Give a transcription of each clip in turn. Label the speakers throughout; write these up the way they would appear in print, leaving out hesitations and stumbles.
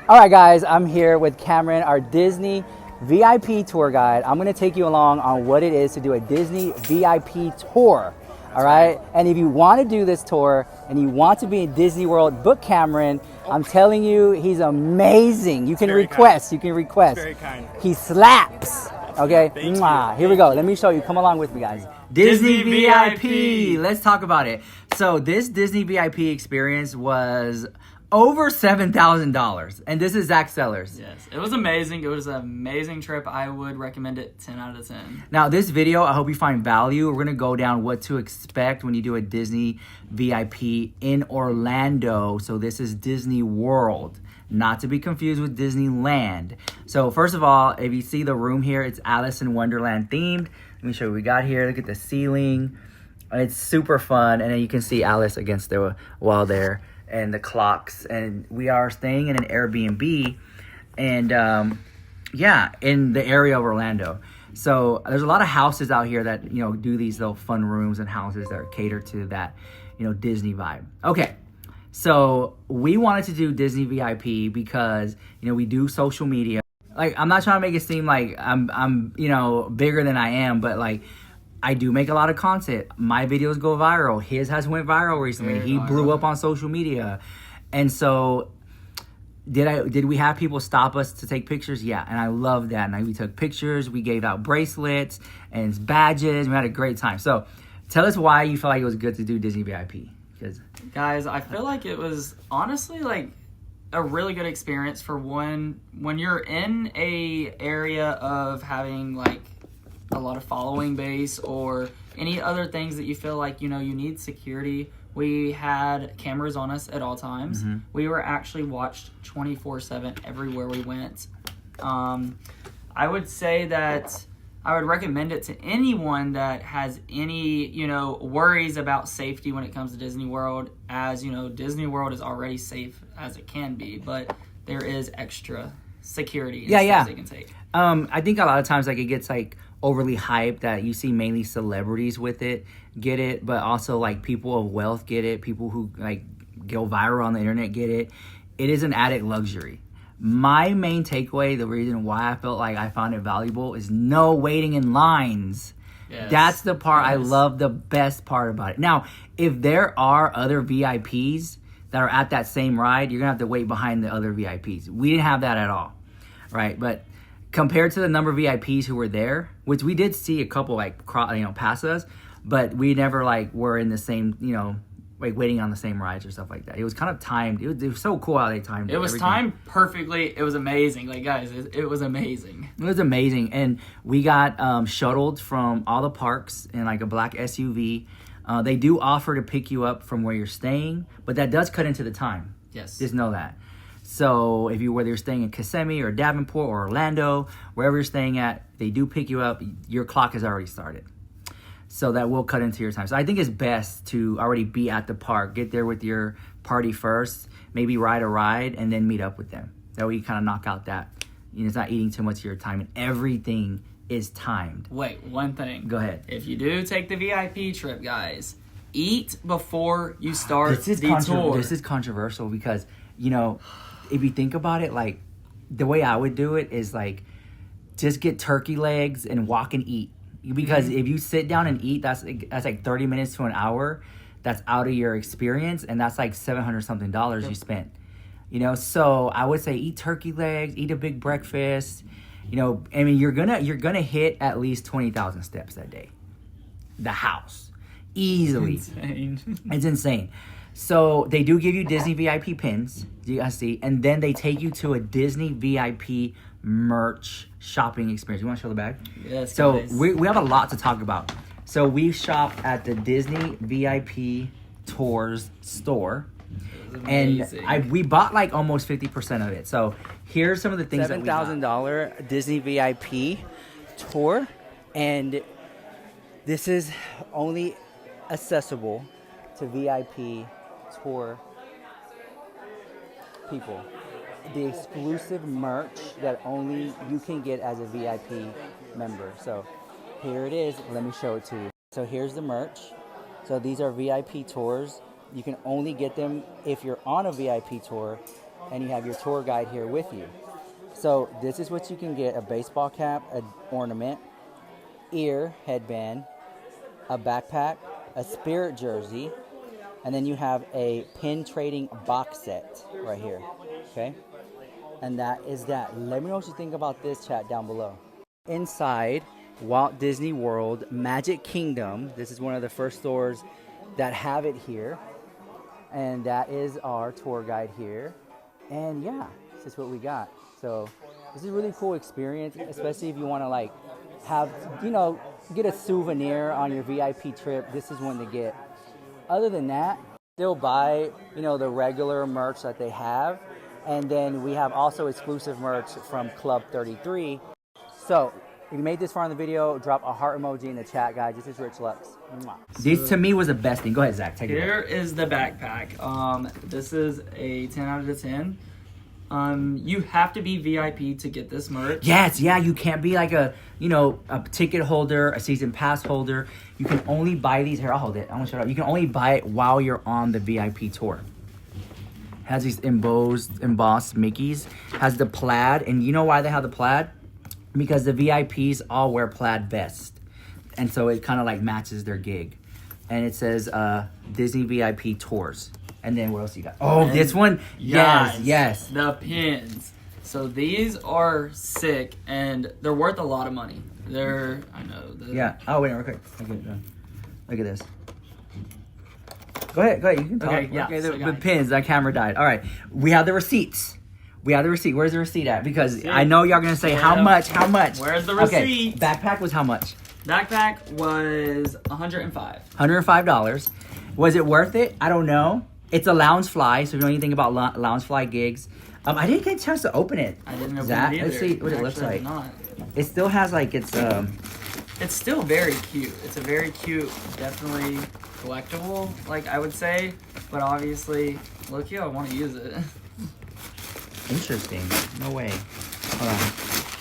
Speaker 1: All right, guys, I'm here with Cameron, our Disney VIP tour guide. I'm going to take you along on what it is to do a Disney VIP tour. All right. And if you want to do this tour and you want to be in Disney World, book Cameron. I'm telling you, he's amazing. You can request. You can request.
Speaker 2: Very kind.
Speaker 1: He slaps. Okay.
Speaker 2: Thank
Speaker 1: Mwah.
Speaker 2: you.
Speaker 1: Here we go. Let me show you. Come along with me, guys.
Speaker 2: Disney VIP.
Speaker 1: Let's talk about it. So this Disney VIP experience was over $7,000, and this is Zach Sellers.
Speaker 2: Yes, it was amazing. It was an amazing trip. I would recommend it 10 out of 10.
Speaker 1: Now, this video, I hope you find value. We're going to go down what to expect when you do a Disney VIP in Orlando. So this is Disney World, not to be confused with Disneyland. So first of all, if you see the room here, it's Alice in Wonderland themed. Let me show you what we got here. Look at the ceiling. It's super fun. And then you can see Alice against the wall there and the clocks. And we are staying in an Airbnb and yeah, in the area of Orlando. So there's a lot of houses out here that, you know, do these little fun rooms and houses that cater to that, you know, Disney vibe. Okay. So we wanted to do Disney VIP because, you know, we do social media. Like, I'm not trying to make it seem like I'm, you know, bigger than I am, but like, I do make a lot of content. My videos go viral. His has went viral recently. He blew up on social media. And so did we have people stop us to take pictures? Yeah, and I love that. And we took pictures. We gave out bracelets and badges. We had a great time. So tell us why you felt like it was good to do Disney VIP.
Speaker 2: Guys, I feel like it was honestly like a really good experience for one when you're in a area of having like a lot of following base or any other things that you feel like, you know, you need security. We had cameras on us at all times. Mm-hmm. We were actually watched 24/7 everywhere we went. I would say that I would recommend it to anyone that has any, you know, worries about safety when it comes to Disney World. As you know, Disney World is already safe as it can be, but there is extra security and steps they can take.
Speaker 1: I think a lot of times like it gets like overly hyped that you see mainly celebrities with it get it, but also like people of wealth get it, people who like go viral on the internet get it. It is an added luxury. My main takeaway, the reason why I felt like I found it valuable is no waiting in lines. Yes. That's the part I love, the best part about it. Now, if there are other VIPs that are at that same ride, you're gonna have to wait behind the other VIPs. We didn't have that at all, right? But compared to the number of VIPs who were there, which we did see a couple like pass us, but we never like were in the same, you know, like waiting on the same rides or stuff like that. It was kind of timed. It was so cool how they timed it.
Speaker 2: It was timed perfectly. It was amazing. Like, guys, it was amazing.
Speaker 1: It was amazing. And we got shuttled from all the parks in like a black SUV. They do offer to pick you up from where you're staying, but that does cut into the time.
Speaker 2: Yes.
Speaker 1: Just know that. So whether you're staying in Kissimmee or Davenport or Orlando, wherever you're staying at, they do pick you up. Your clock has already started. So that will cut into your time. So I think it's best to already be at the park. Get there with your party first. Maybe ride a ride and then meet up with them. That way you kind of knock out that. You know, it's not eating too much of your time. And everything is timed.
Speaker 2: Wait, one thing.
Speaker 1: Go ahead.
Speaker 2: If you do take the VIP trip, guys, eat before you start the tour.
Speaker 1: This is controversial because, you know, if you think about it, like the way I would do it is like just get turkey legs and walk and eat. Because if you sit down and eat, that's like 30 minutes to an hour. That's out of your experience, and that's like $700 something you spent. You know, so I would say eat turkey legs, eat a big breakfast. You know, I mean, you're gonna hit at least 20,000 steps that day. The house, easily. It's insane. So they do give you Disney VIP pins, you guys see, and then they take you to a Disney VIP merch shopping experience. You want to show the bag?
Speaker 2: Yes.
Speaker 1: So we have a lot to talk about. So we shop at the Disney VIP Tours store, and we bought like almost 50% of it. So here's some of the things that we got. $7,000 Disney VIP tour, and this is only accessible to VIP tour people. The exclusive merch that only you can get as a VIP member. So here it is. Let me show it to you. So here's the merch. So these are VIP tours. You can only get them if you're on a VIP tour. and you have your tour guide here with you. So this is what you can get: a baseball cap, an ornament, ear, headband, a backpack, a spirit jersey, and then you have a pin trading box set right here. Okay? And that is that. Let me know what you think about this, chat down below. Inside Walt Disney World Magic Kingdom, this is one of the first stores that have it here. And that is our tour guide here. And yeah, this is what we got. So this is a really cool experience, especially if you want to like have, you know, get a souvenir on your VIP trip. This is one to get. Other than that, still buy, you know, the regular merch that they have. And then we have also exclusive merch from Club 33. So if you made this far in the video, drop a heart emoji in the chat, guys. This is Rich Lux. This to me was the best thing. Go ahead, Zach. Take it.
Speaker 2: Here is the backpack. This is a 10 out of 10. You have to be VIP to get this merch.
Speaker 1: Yes, yeah. You can't be like a, you know, a ticket holder, a season pass holder. You can only buy these. Here, I'll hold it. I want to show it up. You can only buy it while you're on the VIP tour. Has these embossed Mickeys. Has the plaid, and you know why they have the plaid? Because the VIPs all wear plaid vests, and so it kind of like matches their gig. And it says Disney VIP tours. And then what else you got? Oh, and this one. Yes.
Speaker 2: The pins. So these are sick, and they're worth a lot of money. They're, I know.
Speaker 1: Yeah. Oh wait, real quick. Look at this. Go ahead. You can talk.
Speaker 2: Okay, yeah.
Speaker 1: Okay, the pins. That camera died. All right. We have the receipts. Where's the receipt at? Because I know y'all gonna say how much.
Speaker 2: Where's the receipt?
Speaker 1: Okay. Backpack was how much?
Speaker 2: Backpack was $105.
Speaker 1: $105. Was it worth it? I don't know. It's a Loungefly, so if you know anything about Loungefly gigs, I didn't get a chance to open it.
Speaker 2: I didn't open
Speaker 1: Zach,
Speaker 2: it either.
Speaker 1: Let's see what it looks like. It still has like it's
Speaker 2: still very cute. It's a very cute, definitely collectible, like I would say. But obviously, look here, I want to use it.
Speaker 1: Interesting. No way. Hold on.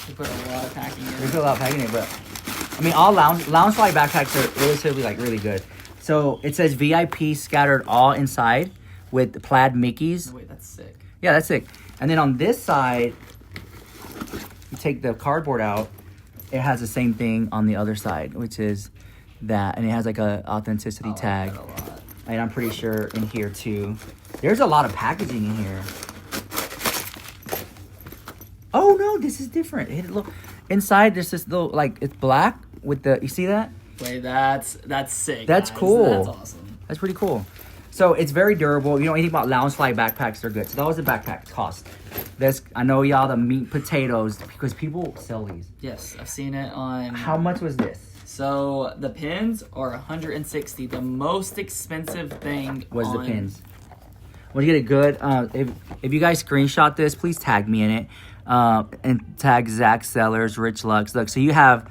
Speaker 2: We put a lot of packing in it.
Speaker 1: We put a lot of packing in it, but I mean, all Loungefly backpacks are relatively like really good. So it says VIP scattered all inside with plaid Mickeys.
Speaker 2: Wait, that's sick.
Speaker 1: Yeah, that's sick. And then on this side, you take the cardboard out. It has the same thing on the other side, which is that, and it has like a authenticity tag.
Speaker 2: Like that a lot.
Speaker 1: And I'm pretty sure in here too. There's a lot of packaging in here. Oh no, this is different. Look, inside there's this little, like, it's black with the, you see that?
Speaker 2: Wait, that's sick.
Speaker 1: That's
Speaker 2: guys.
Speaker 1: cool.
Speaker 2: That's awesome.
Speaker 1: That's pretty cool. So it's very durable. You know anything about Loungefly backpacks? They're good. So that was the backpack cost. This, I know y'all, the meat potatoes, because people sell these.
Speaker 2: Yes, I've seen it on.
Speaker 1: How much was this?
Speaker 2: So the pins are $160. The most expensive thing
Speaker 1: was the pins. Want to get it good? If you guys screenshot this, please tag me in it. And tag Zach Sellers, Rich Lux. Look, so you have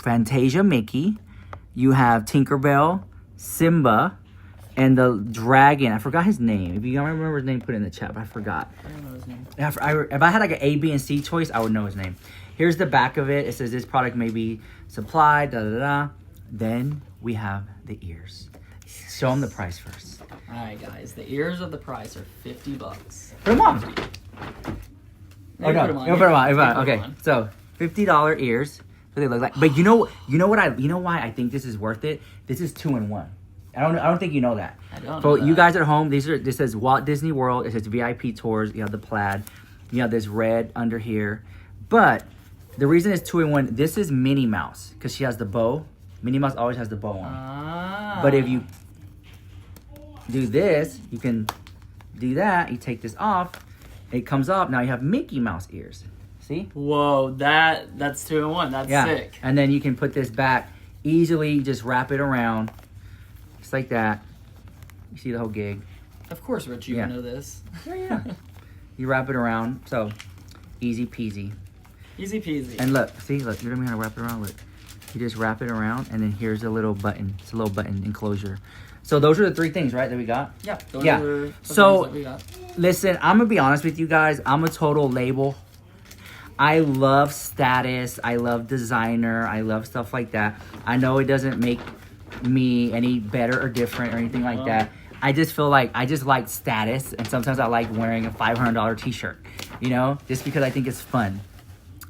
Speaker 1: Fantasia Mickey, you have Tinkerbell, Simba, and the dragon. I forgot his name. If you don't remember his name, put it in the chat. But I forgot.
Speaker 2: I don't know his name.
Speaker 1: If I had like an A, B, and C choice, I would know his name. Here's the back of it. It says this product may be supplied. Da da da. Then we have the ears. Show them the price first.
Speaker 2: All right, guys. The ears of the price are $50.
Speaker 1: Put them on. Oh no! Put them on. Okay, so $50 ears. What they look like. But you know why I think this is worth it? This is 2-in-1. I don't think you know that.
Speaker 2: I don't know
Speaker 1: So
Speaker 2: that.
Speaker 1: you guys at home, this says Walt Disney World. It says VIP tours. You have the plaid. You have this red under here. But the reason it's 2-in-1, this is Minnie Mouse because she has the bow. Minnie Mouse always has the bow on. But if you do this, you can do that. You take this off. It comes up. Now you have Mickey Mouse ears. See?
Speaker 2: Whoa, that's 2-in-1. That's sick.
Speaker 1: And then you can put this back easily. Just wrap it around, just like that. You see the whole gig.
Speaker 2: Of course, Rich, you know this.
Speaker 1: Yeah. You wrap it around, so easy peasy.
Speaker 2: Easy peasy.
Speaker 1: And look, see, look. You know how to wrap it around. Look, you just wrap it around, and then here's a little button. It's a little button enclosure. So those are the three things, right, that we got?
Speaker 2: Yeah. Those are the things that we got.
Speaker 1: Listen, I'm gonna be honest with you guys. I'm a total label. I love status. I love designer. I love stuff like that. I know it doesn't make me any better or different or anything like that. I just feel like I just like status, and sometimes I like wearing a $500 t-shirt, you know, just because I think it's fun.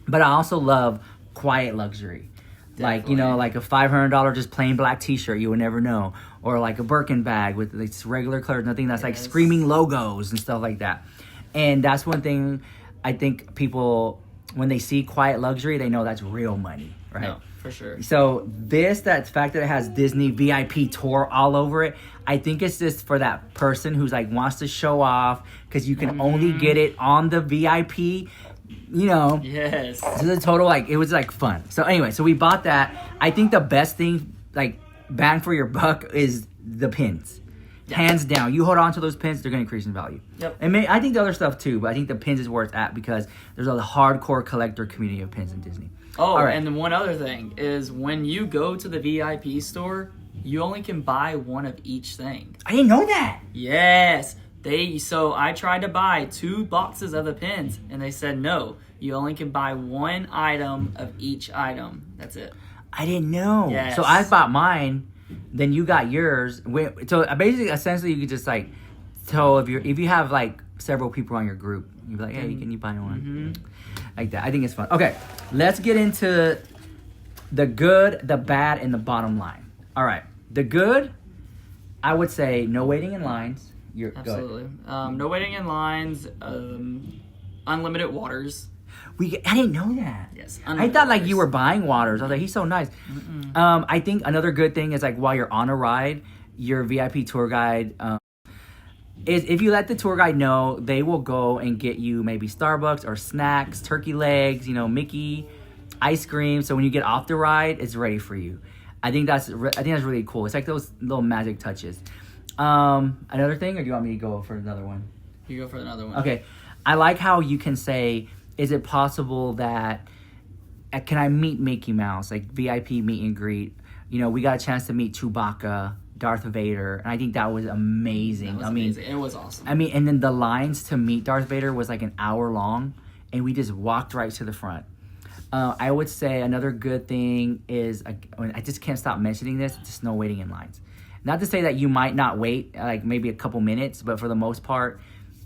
Speaker 1: But I also love quiet luxury. Like, you know, like a $500 just plain black t-shirt, you would never know. Or like a Birkin bag with like regular colors, nothing that's like screaming logos and stuff like that. And that's one thing I think people, when they see quiet luxury, they know that's real money, right?
Speaker 2: No, for sure.
Speaker 1: So that fact that it has Disney VIP tour all over it, I think it's just for that person who's like wants to show off, because you can only get it on the VIP. You know,
Speaker 2: yes.
Speaker 1: So the total, like, it was like fun. So anyway, so we bought that. I think the best thing, like, bang for your buck, is the pins. Yeah. Hands down. You hold on to those pins, they're going to increase in value.
Speaker 2: Yep.
Speaker 1: And I think the other stuff too, but I think the pins is where it's at because there's a hardcore collector community of pins in Disney.
Speaker 2: Oh, all right. And then one other thing is when you go to the VIP store, you only can buy one of each thing.
Speaker 1: I didn't know that.
Speaker 2: Yes. So I tried to buy 2 boxes of the pins, and they said no. You only can buy 1 item of each item. That's it.
Speaker 1: I didn't know.
Speaker 2: Yes.
Speaker 1: So I bought mine, then you got yours. So basically, essentially, you could just like tell if you have like several people on your group, you'd be like, hey, can you buy one? Like that. I think it's fun. Okay, let's get into the good, the bad, and the bottom line. All right, the good, I would say no waiting in lines.
Speaker 2: Absolutely. No waiting in lines. Unlimited waters.
Speaker 1: I didn't know that.
Speaker 2: Yes.
Speaker 1: I thought like you were buying waters. I was like, he's so nice. I think another good thing is like while you're on a ride, your VIP tour guide is if you let the tour guide know, they will go and get you maybe Starbucks or snacks, turkey legs, you know, Mickey, ice cream. So when you get off the ride, it's ready for you. I think that's really cool. It's like those little magic touches. Another thing, or do you want me to go for another one?
Speaker 2: You go for another one.
Speaker 1: Okay. I like how you can say, is it possible that, can I meet Mickey Mouse? Like VIP meet and greet. You know, we got a chance to meet Chewbacca, Darth Vader, and I think that was amazing.
Speaker 2: Amazing. It was awesome.
Speaker 1: I mean, and then the lines to meet Darth Vader was like an hour long, and we just walked right to the front. I would say another good thing is, I just can't stop mentioning this, just no waiting in lines. Not to say that you might not wait, like maybe a couple minutes, but for the most part,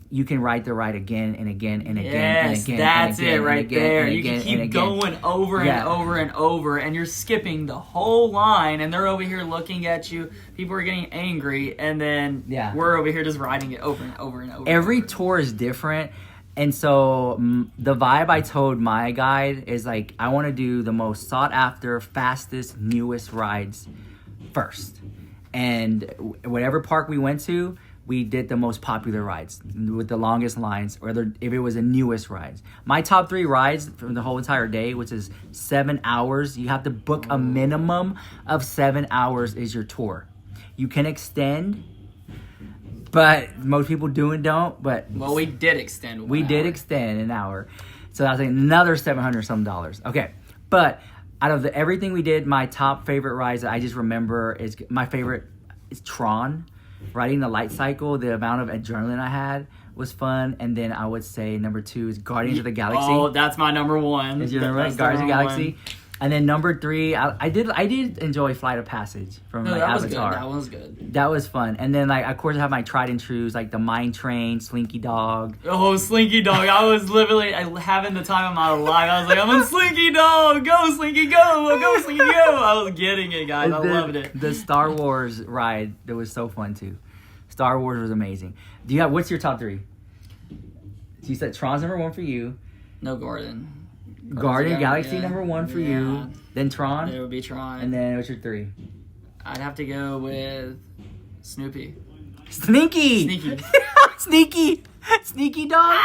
Speaker 1: you can ride the ride again and again and again and again.
Speaker 2: That's
Speaker 1: and again,
Speaker 2: it right
Speaker 1: and again,
Speaker 2: there.
Speaker 1: And
Speaker 2: you
Speaker 1: again,
Speaker 2: can keep
Speaker 1: and
Speaker 2: going over and over and over, and you're skipping the whole line, and they're over here looking at you. People are getting angry, and then we're over here just riding it over and over and over.
Speaker 1: Every tour is different. And so the vibe I told my guide is like, I want to do the most sought after, fastest, newest rides first. And whatever park we went to, we did the most popular rides with the longest lines, or if it was the newest rides. My top 3 rides from the whole entire day, which is 7 hours. You have to book a minimum of 7 hours is your tour. You can extend, but most people do and don't. But
Speaker 2: well, we did extend.
Speaker 1: We did extend an hour, so that was like another $700 some. Okay, but out of everything we did, my top favorite rides that I just remember is Tron. Riding the light cycle, the amount of adrenaline I had was fun. And then I would say number 2 is Guardians of the Galaxy.
Speaker 2: Oh, that's my number 1.
Speaker 1: Is your number 1? Guardians of the Galaxy. And then number 3, I did enjoy Flight of Passage from Avatar.
Speaker 2: That was good.
Speaker 1: That was fun. And then like of course I have my tried and trues like the Mine Train, Slinky Dog.
Speaker 2: Oh, Slinky Dog! I was literally having the time of my life. I was like, I'm on Slinky Dog. Go Slinky, go! Go Slinky, go! I was getting it, guys. I loved it.
Speaker 1: The Star Wars ride, that was so fun too. Star Wars was amazing. What's your top 3? So you said Tron's number 1 for you.
Speaker 2: No, Guardian
Speaker 1: Galaxy number 1 for you. Then Tron.
Speaker 2: It would be Tron.
Speaker 1: And then what's your 3?
Speaker 2: I'd have to go with Snoopy.
Speaker 1: Sneaky. Sneaky dog.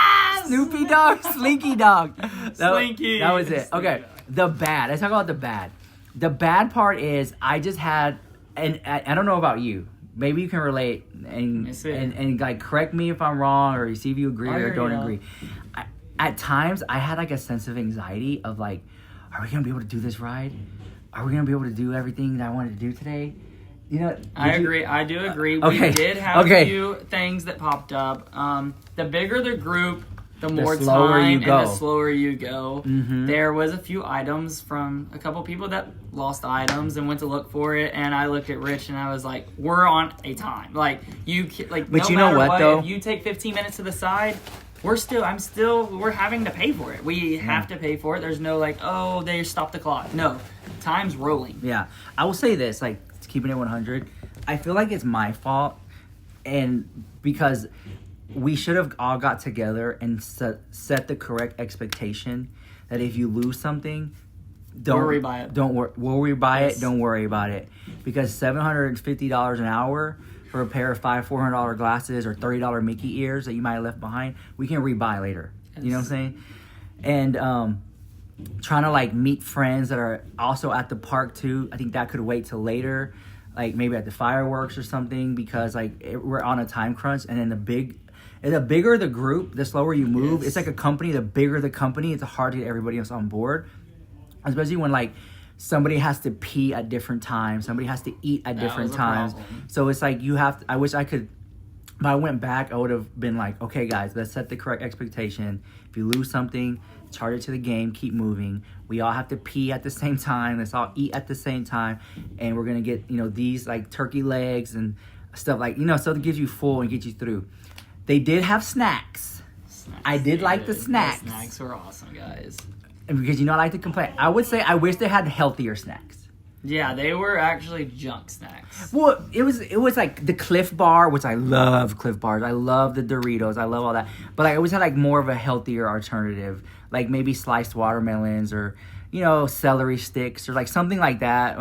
Speaker 1: Snoopy dog. Slinky dog.
Speaker 2: Slinky.
Speaker 1: That was it. Okay. The bad. Let's talk about the bad. The bad part is I just had, and I don't know about you. Maybe you can relate and like correct me if I'm wrong or see if you agree or don't agree. At times, I had like a sense of anxiety of like, are we gonna be able to do this ride? Are we gonna be able to do everything that I wanted to do today? You know,
Speaker 2: I agree. I do agree.
Speaker 1: Okay.
Speaker 2: We did have a few things that popped up. The bigger the group, the more
Speaker 1: slower
Speaker 2: time
Speaker 1: you go.
Speaker 2: and the slower you go.
Speaker 1: Mhm.
Speaker 2: There was a few items from a couple people that lost items and went to look for it, and I looked at Rich and I was like, "We're on a time. Like
Speaker 1: But
Speaker 2: no
Speaker 1: you know
Speaker 2: matter
Speaker 1: what, though?
Speaker 2: If you take 15 minutes to the side, we're having to pay for it. We have to pay for it. There's no like, oh, they stopped the clock. No, time's rolling.
Speaker 1: Yeah, I will say this, like keeping it 100. I feel like it's my fault, and because we should have all got together and set the correct expectation that if you lose something, don't
Speaker 2: We'll rebuy it.
Speaker 1: Don't worry. We'll rebuy
Speaker 2: Yes.
Speaker 1: it. Don't worry about it, because $750 an hour for a pair of $400 glasses or $30 Mickey ears that you might have left behind, we can rebuy later.
Speaker 2: Yes.
Speaker 1: You know what I'm saying? And trying to like meet friends that are also at the park too. I think that could wait till later, like maybe at the fireworks or something, because like we're on a time crunch. And then the bigger the group, the slower you move.
Speaker 2: Yes.
Speaker 1: It's like a company. The bigger the company, it's hard to get everybody else on board, especially when like somebody has to pee at different times, somebody has to eat at
Speaker 2: That
Speaker 1: different
Speaker 2: was a
Speaker 1: times.
Speaker 2: problem.
Speaker 1: So it's like you have to, I wish I could. If I went back, I would have been like, okay, guys, let's set the correct expectation. If you lose something, charge it to the game, keep moving. We all have to pee at the same time. Let's all eat at the same time. And we're going to get, these like turkey legs and stuff like, stuff that gives you full and get you through. They did have snacks. I did like the snacks.
Speaker 2: The snacks were awesome, guys.
Speaker 1: And because, I like to complain. I would say I wish they had healthier snacks.
Speaker 2: Yeah, they were actually junk snacks.
Speaker 1: Well, it was like the Cliff Bar, which I love Cliff Bars. I love the Doritos. I love all that. But I always had like more of a healthier alternative, like maybe sliced watermelons or celery sticks or like something like that.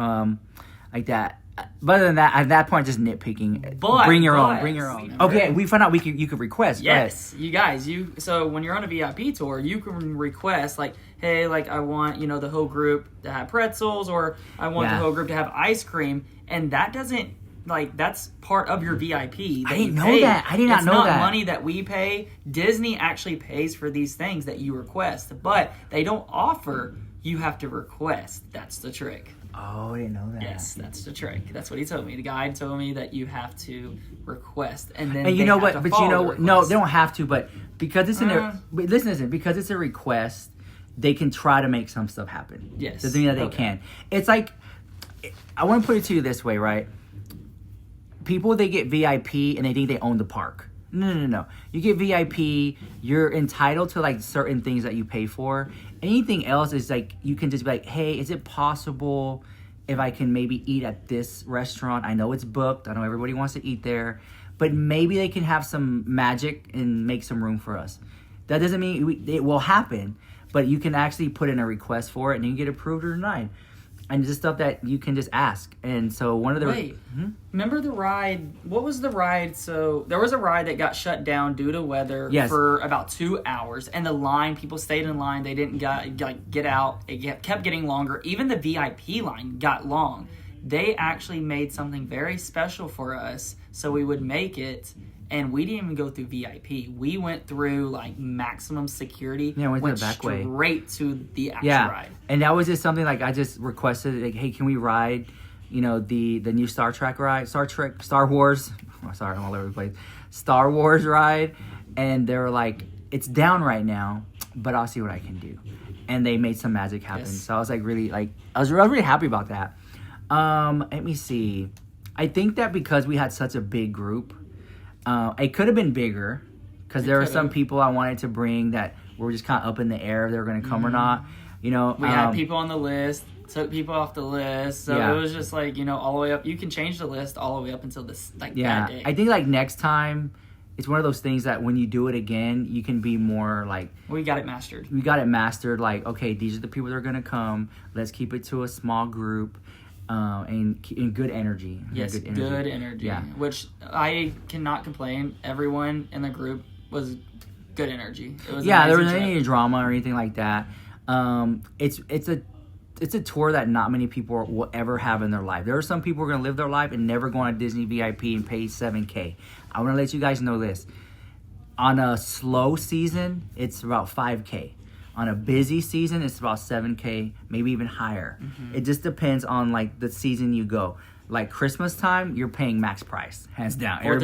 Speaker 1: Like that. But other than that, at that point, just nitpicking. Bring your own. Okay, we found out you could request.
Speaker 2: Yes, you guys. So when you're on a VIP tour, you can request like, hey, like I want the whole group to have pretzels, or I want the whole group to have ice cream, and that doesn't that's part of your VIP.
Speaker 1: I didn't know that. I did not know that.
Speaker 2: It's not money that we pay. Disney actually pays for these things that you request, but they don't offer. You have to request. That's the trick.
Speaker 1: Oh, I didn't know that.
Speaker 2: Yes, that's the trick. That's what he told me. The guide told me that you have to request, and then
Speaker 1: and
Speaker 2: no,
Speaker 1: they don't have to, but because it's in their listen, because it's a request, they can try to make some stuff happen.
Speaker 2: Yes,
Speaker 1: doesn't mean that they can. It's like I want to put it to you this way, right? People, they get VIP and they think they own the park. No. You get VIP, you're entitled to like certain things that you pay for. Anything else is like you can just be like, hey, is it possible if I can maybe eat at this restaurant? I know it's booked. I know everybody wants to eat there, but maybe they can have some magic and make some room for us. That doesn't mean it will happen, but you can actually put in a request for it and you get approved or denied. And just stuff that you can just ask. And so one of the...
Speaker 2: Remember the ride? What was the ride? So there was a ride that got shut down due to weather for about 2 hours. And the line, people stayed in line. They didn't get out. It kept getting longer. Even the VIP line got long. They actually made something very special for us so we would make it. And we didn't even go through VIP. We went through like maximum security.
Speaker 1: Yeah, went the back way.
Speaker 2: Straight to the actual ride.
Speaker 1: And that was just something like I just requested, like, hey, can we ride, the new Star Wars. Oh, sorry, I'm all over the place. Star Wars ride. And they were like, it's down right now, but I'll see what I can do. And they made some magic happen.
Speaker 2: Yes.
Speaker 1: So I was like I was really happy about that. Let me see. I think that because we had such a big group, it could have been bigger because there were some people I wanted to bring that were just kind of up in the air if they were going to come or not. We
Speaker 2: had people on the list, took people off the list, so it was just like all the way up. You can change the list all the way up until this that day.
Speaker 1: I think like next time, it's one of those things that when you do it again, you can be more like
Speaker 2: we got it mastered.
Speaker 1: We got it mastered. Like, okay, these are the people that are going to come. Let's keep it to a small group. And good energy.
Speaker 2: Yes, good energy. Yeah. Which I cannot complain. Everyone in the group was good energy. It was
Speaker 1: there wasn't any drama or anything like that. It's a tour that not many people will ever have in their life. There are some people who are going to live their life and never go on a Disney VIP and pay $7,000. I want to let you guys know this. On a slow season, it's about $5,000. On a busy season, it's about $7,000, maybe even higher. Mm-hmm. It just depends on like the season you go. Like Christmas time, you're paying max price, hands down.
Speaker 2: 4th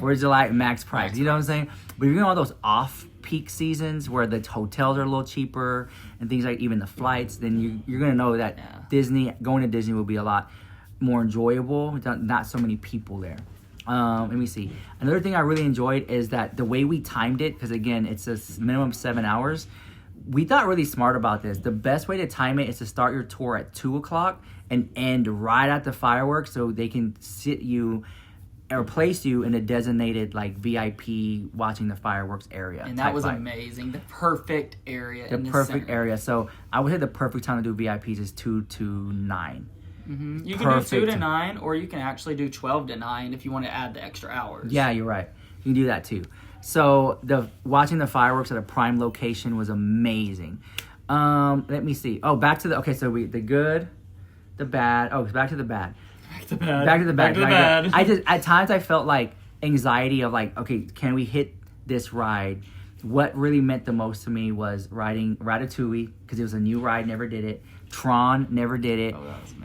Speaker 2: of July,
Speaker 1: max price. You know what I'm saying? But if you're on all those off peak seasons where the hotels are a little cheaper and things like even the flights, then you're gonna know that going to Disney will be a lot more enjoyable. Not so many people there. Let me see. Another thing I really enjoyed is that the way we timed it, because again, it's a minimum of 7 hours. We thought really smart about this. The best way to time it is to start your tour at 2:00 and end right at the fireworks, so they can sit you or place you in a designated like VIP watching the fireworks area.
Speaker 2: And that was amazing. The perfect area.
Speaker 1: The perfect area. So I would say the perfect time to do VIPs is 2 to 9.
Speaker 2: Mm-hmm. You can do 2 to 9, or you can actually do 12 to 9 if you want to add the extra hours.
Speaker 1: Yeah, you're right. You can do that too. So watching the fireworks at a prime location was amazing. Let me see. Oh, back to the the good, the bad. Oh, back to the bad. Back to the bad. At times I felt like anxiety of like, okay, can we hit this ride? What really meant the most to me was riding Ratatouille, because it was a new ride, never did it. Tron, never did it.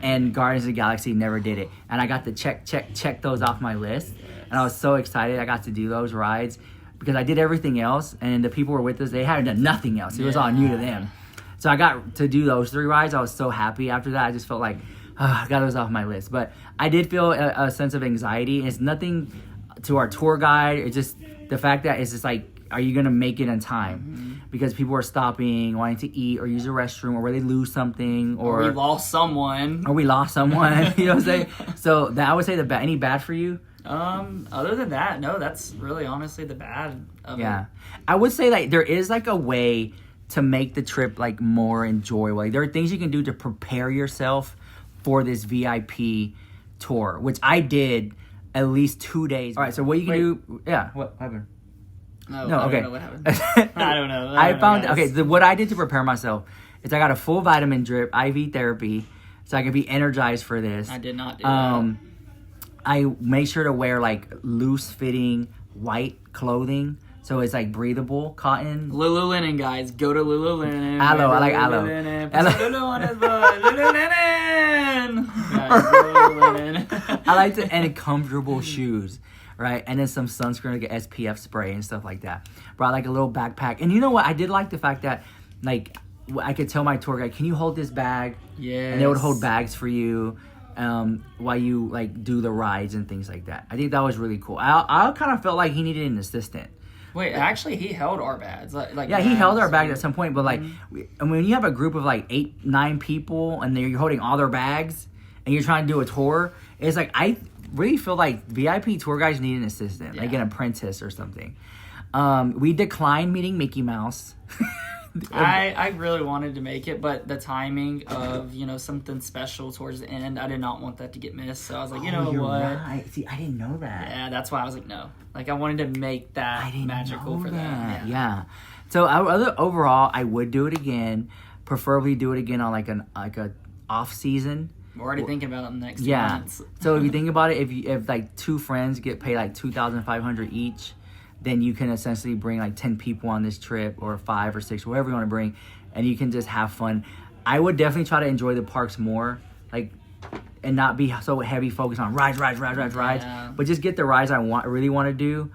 Speaker 1: And Guardians of the Galaxy, never did it. And I got to check those off my list. Yes. And I was so excited I got to do those rides, because I did everything else, and the people who were with us, they hadn't done nothing else. It was all new to them. So I got to do those 3 rides. I was so happy after that. I just felt like, I got those off my list. But I did feel a sense of anxiety. It's nothing to our tour guide. It's just the fact that it's just like, are you going to make it in time? Mm-hmm. Because people are stopping, wanting to eat or use a restroom, or where they lose something. Or
Speaker 2: we lost someone.
Speaker 1: Or we lost someone. You know what I'm saying? So I would say any bad for you?
Speaker 2: Other than that, no, that's really honestly the bad of it.
Speaker 1: Yeah. I would say like there is like a way to make the trip like more enjoyable. Like, there are things you can do to prepare yourself for this VIP tour, which I did at least 2 days. All right, so what you can do? Yeah, what happened?
Speaker 2: No,
Speaker 1: okay.
Speaker 2: I don't know what happened. I don't know.
Speaker 1: What I did to prepare myself is I got a full vitamin drip, IV therapy, so I could be energized for this.
Speaker 2: I did not do that.
Speaker 1: I make sure to wear like loose fitting white clothing, so it's like breathable cotton.
Speaker 2: Lululemon, guys, go to Lululemon.
Speaker 1: Aloe, I like aloe.
Speaker 2: Lulu on his butt. Lululemon. Guys, Lululemon.
Speaker 1: I like and comfortable shoes. Right, and then some sunscreen, like SPF spray and stuff like that. Brought like a little backpack, and you know what? I did like the fact that, like, I could tell my tour guide, "Can you hold this bag?"
Speaker 2: Yeah,
Speaker 1: and they would hold bags for you while you like do the rides and things like that. I think that was really cool. I kind of felt like he needed an assistant.
Speaker 2: Wait, actually, he held our bags.
Speaker 1: He held our bags at some point, but like, when you have a group of like 8, 9 people, and you're holding all their bags, and you're trying to do a tour, it's like I really feel like VIP tour guides need an assistant, like an apprentice or something. We declined meeting Mickey Mouse.
Speaker 2: I really wanted to make it, but the timing of, something special towards the end, I did not want that to get missed. So I was like, you know what?
Speaker 1: Right. See, I didn't know that.
Speaker 2: Yeah, that's why I was like, no. Like, I wanted to make that magical for that.
Speaker 1: Yeah. So overall, I would do it again. Preferably do it again on like a off season.
Speaker 2: We're already thinking about it in the next 2 months.
Speaker 1: So if you think about it, if like 2 friends get paid like $2,500 each, then you can essentially bring like 10 people on this trip, or 5 or 6, whatever you want to bring, and you can just have fun. I would definitely try to enjoy the parks more, like, and not be so heavy focused on rides, but just get the rides I really want to do.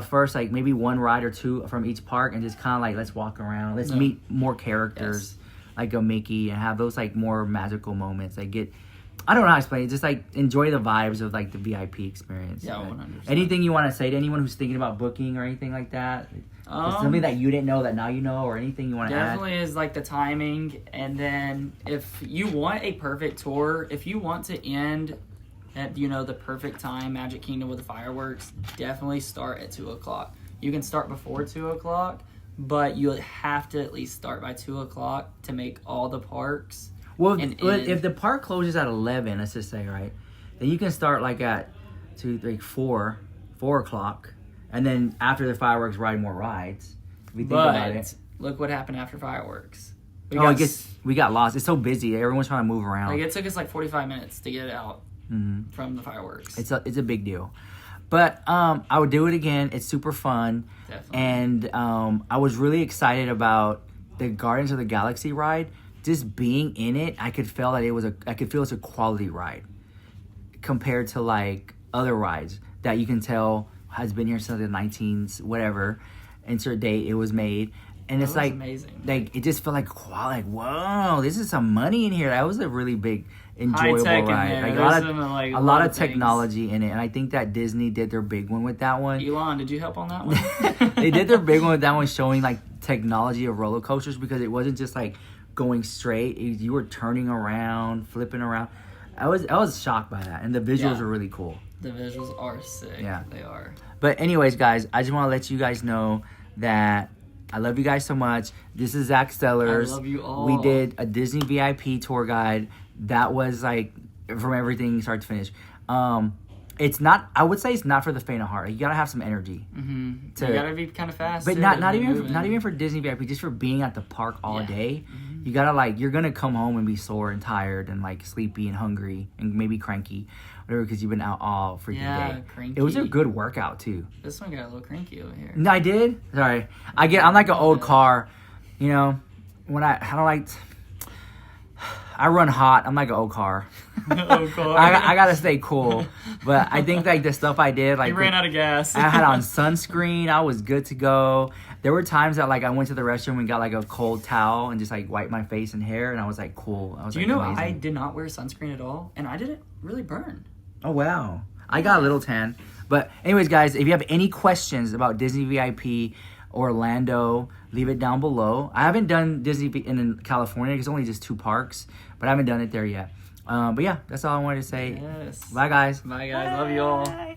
Speaker 1: First, like maybe 1 ride or 2 from each park, and just kind of like, let's walk around, let's meet more characters. Yes. Like a Mickey, and have those like more magical moments. I don't know how to explain it. Just like enjoy the vibes of like the VIP experience.
Speaker 2: Yeah, 100%.
Speaker 1: Anything you want to say to anyone who's thinking about booking or anything like that? Something that you didn't know that now you know, or anything you want to add?
Speaker 2: Definitely is like the timing, and then if you want a perfect tour, if you want to end at the perfect time, Magic Kingdom with the fireworks, definitely start at 2:00. You can start before 2:00. But you have to at least start by 2:00 to make all the parks.
Speaker 1: Well, if the park closes at 11, let's just say, right, then you can start like at 4 o'clock, and then after the fireworks, ride more rides. If we think about it.
Speaker 2: Look what happened after fireworks.
Speaker 1: I guess we got lost. It's so busy. Everyone's trying to move around.
Speaker 2: Like, it took us like 45 minutes to get out from the fireworks.
Speaker 1: It's a big deal. But I would do it again. It's super fun.
Speaker 2: Definitely.
Speaker 1: And I was really excited about the Guardians of the Galaxy ride. Just being in it, I could feel that I could feel it's a quality ride compared to like other rides that you can tell has been here since the 19s, whatever. insert date it was made. And it's
Speaker 2: That was
Speaker 1: like,
Speaker 2: amazing.
Speaker 1: like it just felt like whoa, this is some money in here. That was a really big, enjoyable
Speaker 2: High-tech in
Speaker 1: ride.
Speaker 2: there.
Speaker 1: Like
Speaker 2: There's
Speaker 1: a
Speaker 2: some,
Speaker 1: lot of
Speaker 2: things.
Speaker 1: technology in it, and I think that Disney did their big one with that one.
Speaker 2: Elon, did you help on that one?
Speaker 1: They did their big one with that one, showing like technology of roller coasters, because it wasn't just like going straight. You were turning around, flipping around. I was shocked by that, and the visuals were really cool.
Speaker 2: The visuals are sick.
Speaker 1: Yeah.
Speaker 2: They are.
Speaker 1: But anyways, guys, I just want to let you guys know that I love you guys so much. This is Zach Stellers.
Speaker 2: I love you all.
Speaker 1: We did a Disney VIP tour guide. That was like from everything start to finish. It's not. I would say it's not for the faint of heart. You gotta have some energy.
Speaker 2: Mm-hmm. You gotta be kind of fast.
Speaker 1: But
Speaker 2: too,
Speaker 1: not
Speaker 2: moving.
Speaker 1: even for Disney VIP. Just for being at the park all day. Mm-hmm. You gotta like. You're gonna come home and be sore and tired and like sleepy and hungry and maybe cranky, whatever, because you've been out all freaking day.
Speaker 2: Cranky.
Speaker 1: It was a good workout too.
Speaker 2: This one got a little cranky over here.
Speaker 1: No, I did. Sorry, I'm like an old car. You know, when I don't like. I run hot. I'm like an old car.
Speaker 2: Old car.
Speaker 1: I gotta stay cool. But I think like the stuff I did, like
Speaker 2: You ran out of gas.
Speaker 1: I had on sunscreen. I was good to go. There were times that like I went to the restroom and got like a cold towel and just like wiped my face and hair, and I was like cool. I was.
Speaker 2: Do you
Speaker 1: like,
Speaker 2: know
Speaker 1: amazing.
Speaker 2: I did not wear sunscreen at all, and I didn't really burn.
Speaker 1: Oh wow, I got a little tan. But anyways, guys, if you have any questions about Disney VIP, Orlando, leave it down below. I haven't done Disney in California. It's only just 2 parks, but I haven't done it there yet. But yeah, that's all I wanted to say.
Speaker 2: Yes.
Speaker 1: Bye, guys.
Speaker 2: Bye, guys. Love you all.
Speaker 1: Bye.